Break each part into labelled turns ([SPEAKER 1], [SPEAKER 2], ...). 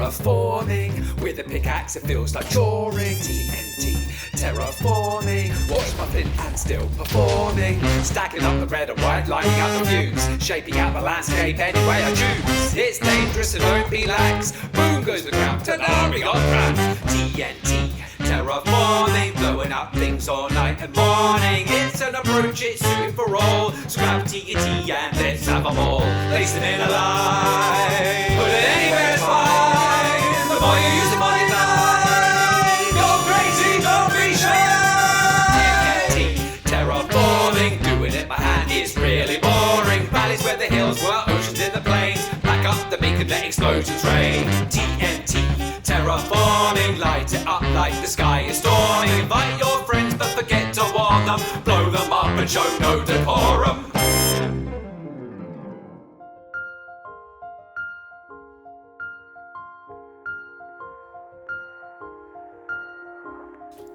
[SPEAKER 1] terraforming. With a pickaxe it feels like drawing. TNT Terraforming. Watch my flint and still performing. Stacking up the red and white, lighting up the fuse. Shaping out the landscape any way I choose. It's dangerous and don't be lax. Boom goes the ground, an army on craft. TNT Terraforming. Blowing up things all night and morning. It's an approach, it's suited for all. So grab TNT and let's have them all. Place them in a line. Put it anywhere it's fine. The more you use the more you die. Go crazy, don't be shy. TNT Terraforming. Doing it by hand is really boring. Valleys where the hills were, oceans in the plains. Back up the beacon, let explosions rain. TNT Terraforming. Light it up like the sky is storming. Invite your friends but forget to warn them. Blow them up and show no decorum.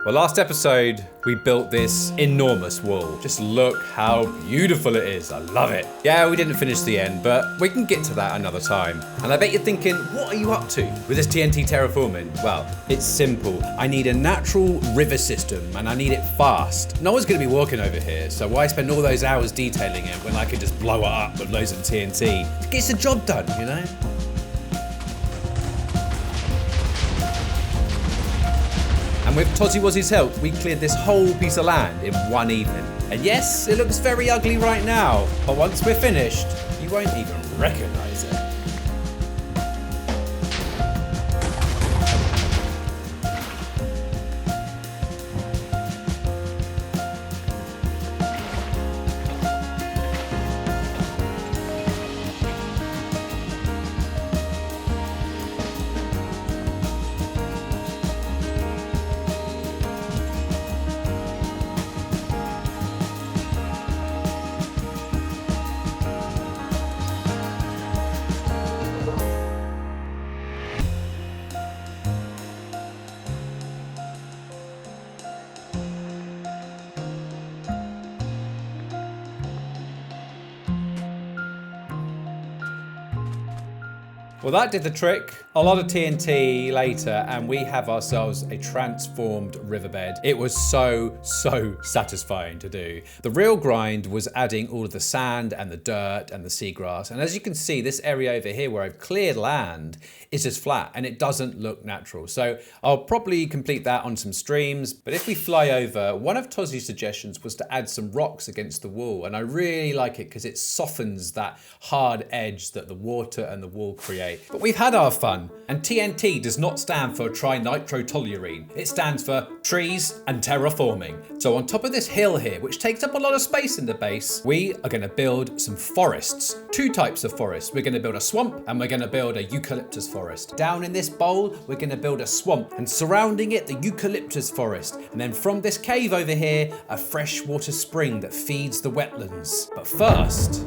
[SPEAKER 2] Well, last episode, we built this enormous wall. Just look how beautiful it is. I love it. Yeah, we didn't finish the end, but we can get to that another time. And I bet you're thinking, what are you up to with this TNT terraforming? Well, it's simple. I need a natural river system and I need it fast. No one's gonna be walking over here, so why spend all those hours detailing it when I could just blow it up with loads of TNT? It gets the job done, you know? And with Tozzy Wozzy's help, we cleared this whole piece of land in one evening. And yes, it looks very ugly right now, but once we're finished, you won't even recognize it. Well, that did the trick. A lot of TNT later, and we have ourselves a transformed riverbed. It was so satisfying to do. The real grind was adding all of the sand and the dirt and the seagrass. And as you can see, this area over here where I've cleared land is just flat and it doesn't look natural. So I'll probably complete that on some streams. But if we fly over, one of Tozzy's suggestions was to add some rocks against the wall. And I really like it because it softens that hard edge that the water and the wall create. But we've had our fun, and TNT does not stand for trinitrotoluene. It stands for trees and terraforming. So on top of this hill here, which takes up a lot of space in the base, we are going to build some forests. Two types of forests. We're going to build a swamp and we're going to build a eucalyptus forest. Down in this bowl, we're going to build a swamp, and surrounding it, the eucalyptus forest. And then from this cave over here, a freshwater spring that feeds the wetlands. But first,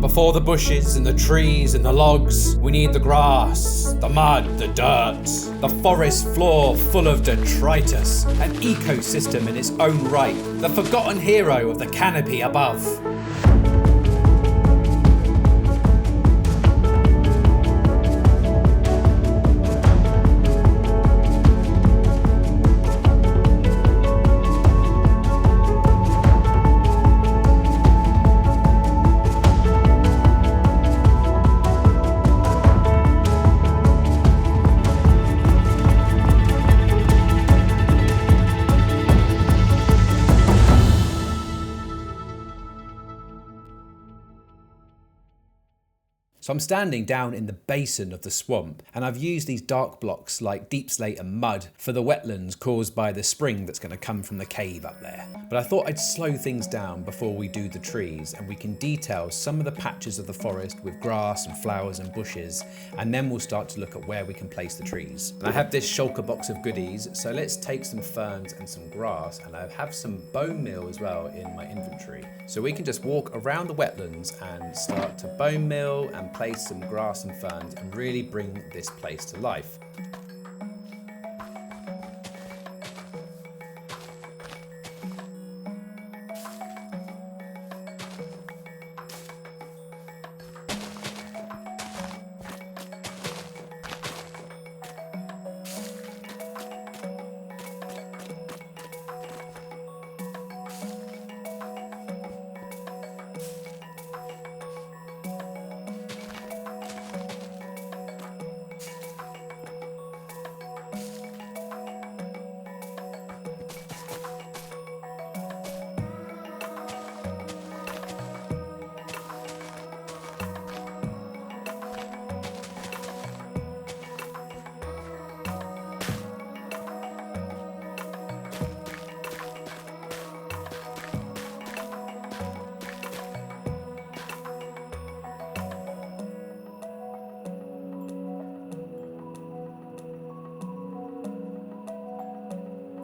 [SPEAKER 2] before the bushes and the trees and the logs, we need the grass, the mud, the dirt, the forest floor full of detritus, an ecosystem in its own right, the forgotten hero of the canopy above. So I'm standing down in the basin of the swamp, and I've used these dark blocks like deep slate and mud for the wetlands caused by the spring that's going to come from the cave up there. But I thought I'd slow things down before we do the trees, and we can detail some of the patches of the forest with grass and flowers and bushes, and then we'll start to look at where we can place the trees. And I have this shulker box of goodies, so let's take some ferns and some grass, and I have some bone meal as well in my inventory. So we can just walk around the wetlands and start to bone meal and place some grass and ferns and really bring this place to life.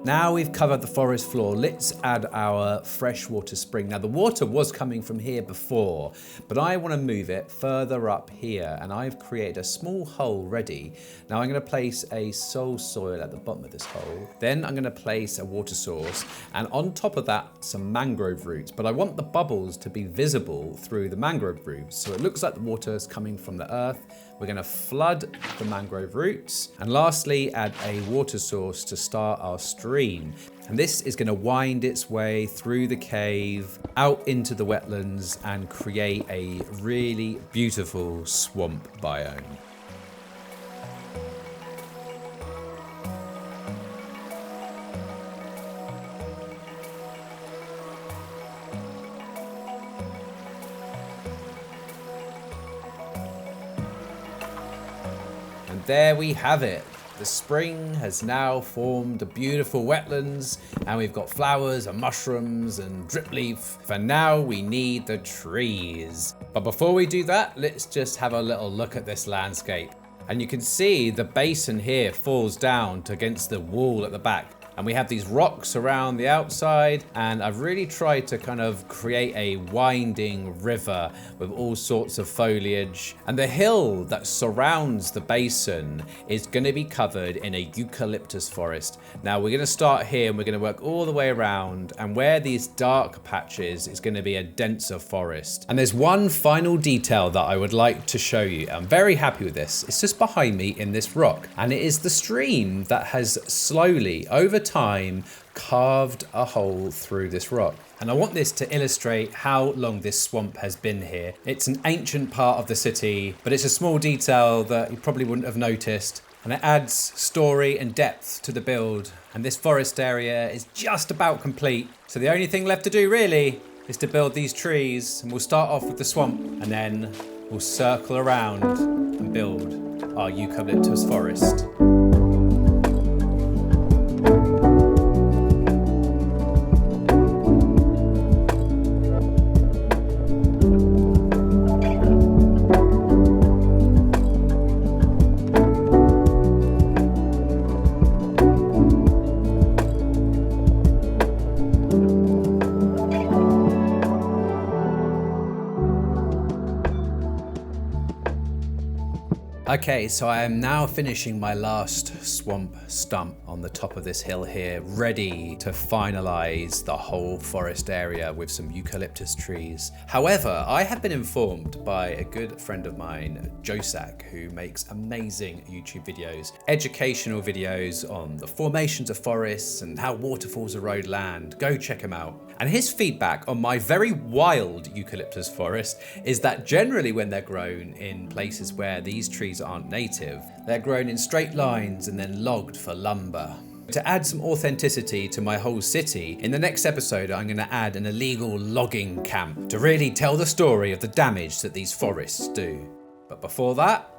[SPEAKER 2] Now we've covered the forest floor, let's add our freshwater spring. Now the water was coming from here before, but I want to move it further up here, and I've created a small hole ready. Now I'm going to place a soil at the bottom of this hole. Then I'm going to place a water source, and on top of that some mangrove roots, but I want the bubbles to be visible through the mangrove roots, so it looks like the water is coming from the earth. We're going to flood the mangrove roots, and lastly add a water source to start our stream. And this is going to wind its way through the cave, out into the wetlands, and create a really beautiful swamp biome. And there we have it. The spring has now formed a beautiful wetlands, and we've got flowers and mushrooms and drip leaf. For now, we need the trees. But before we do that, let's just have a little look at this landscape. And you can see the basin here falls down against the wall at the back. And we have these rocks around the outside, and I've really tried to kind of create a winding river with all sorts of foliage. And the hill that surrounds the basin is going to be covered in a eucalyptus forest. Now we're going to start here and we're going to work all the way around, and where these dark patches is going to be a denser forest. And there's one final detail that I would like to show you. I'm very happy with this. It's just behind me in this rock, and it is the stream that has slowly over time carved a hole through this rock. And I want this to illustrate how long this swamp has been here. It's an ancient part of the city, but it's a small detail that you probably wouldn't have noticed, and it adds story and depth to the build. And this forest area is just about complete, so the only thing left to do really is to build these trees. And we'll start off with the swamp, and then we'll circle around and build our eucalyptus forest. Okay, so I am now finishing my last swamp stump on the top of this hill here, ready to finalize the whole forest area with some eucalyptus trees. However, I have been informed by a good friend of mine, Josak, who makes amazing YouTube videos, educational videos on the formations of forests and how waterfalls erode land. Go check him out. And his feedback on my very wild eucalyptus forest is that generally when they're grown in places where these trees aren't native, they're grown in straight lines and then logged for lumber. To add some authenticity to my whole city, in the next episode I'm going to add an illegal logging camp to really tell the story of the damage that these forests do. But before that,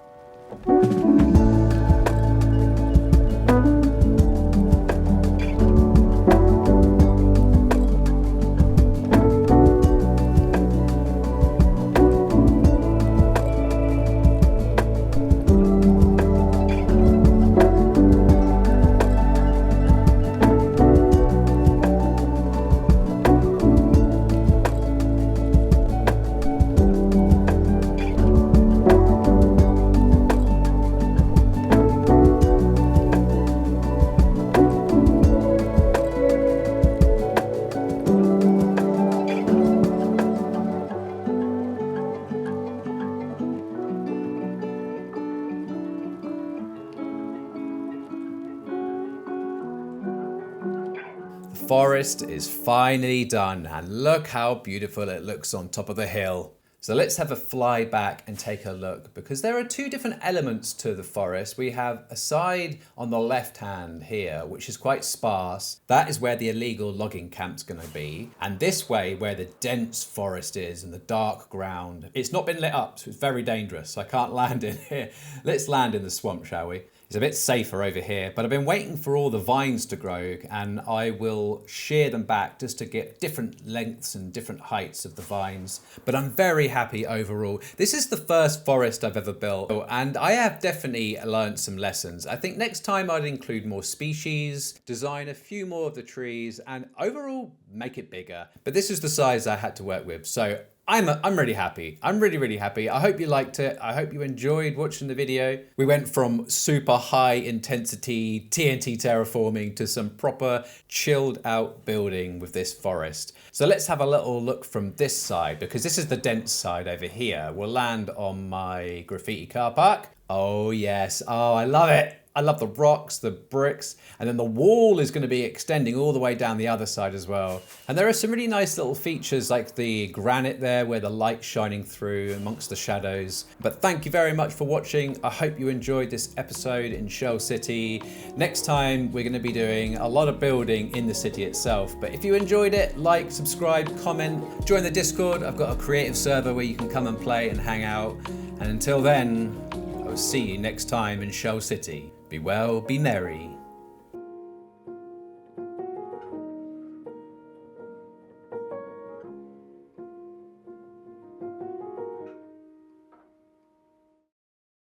[SPEAKER 2] the forest is finally done, and look how beautiful it looks on top of the hill. So let's have a fly back and take a look, because there are two different elements to the forest. We have a side on the left hand here, which is quite sparse. That is where the illegal logging camp's going to be. And this way, where the dense forest is and the dark ground. It's not been lit up, so it's very dangerous. I can't land in here. Let's land in the swamp, shall we? It's a bit safer over here, but I've been waiting for all the vines to grow, and I will shear them back just to get different lengths and different heights of the vines. But I'm very happy overall. This is the first forest I've ever built, and I have definitely learned some lessons. I think next time I'd include more species, design a few more of the trees, and overall make it bigger. But this is the size I had to work with, so I'm really happy. I'm really happy. I hope you liked it. I hope you enjoyed watching the video. We went from super high intensity TNT terraforming to some proper chilled out building with this forest. So let's have a little look from this side, because this is the dense side over here. We'll land on my graffiti car park. Oh yes, oh I love it. I love the rocks, the bricks, and then the wall is going to be extending all the way down the other side as well. And there are some really nice little features like the granite there where the light's shining through amongst the shadows. But thank you very much for watching. I hope you enjoyed this episode in Shell City. Next time we're going to be doing a lot of building in the city itself. But if you enjoyed it, like, subscribe, comment, join the Discord. I've got a creative server where you can come and play and hang out. And until then, I'll see you next time in Shell City. Be well, be merry.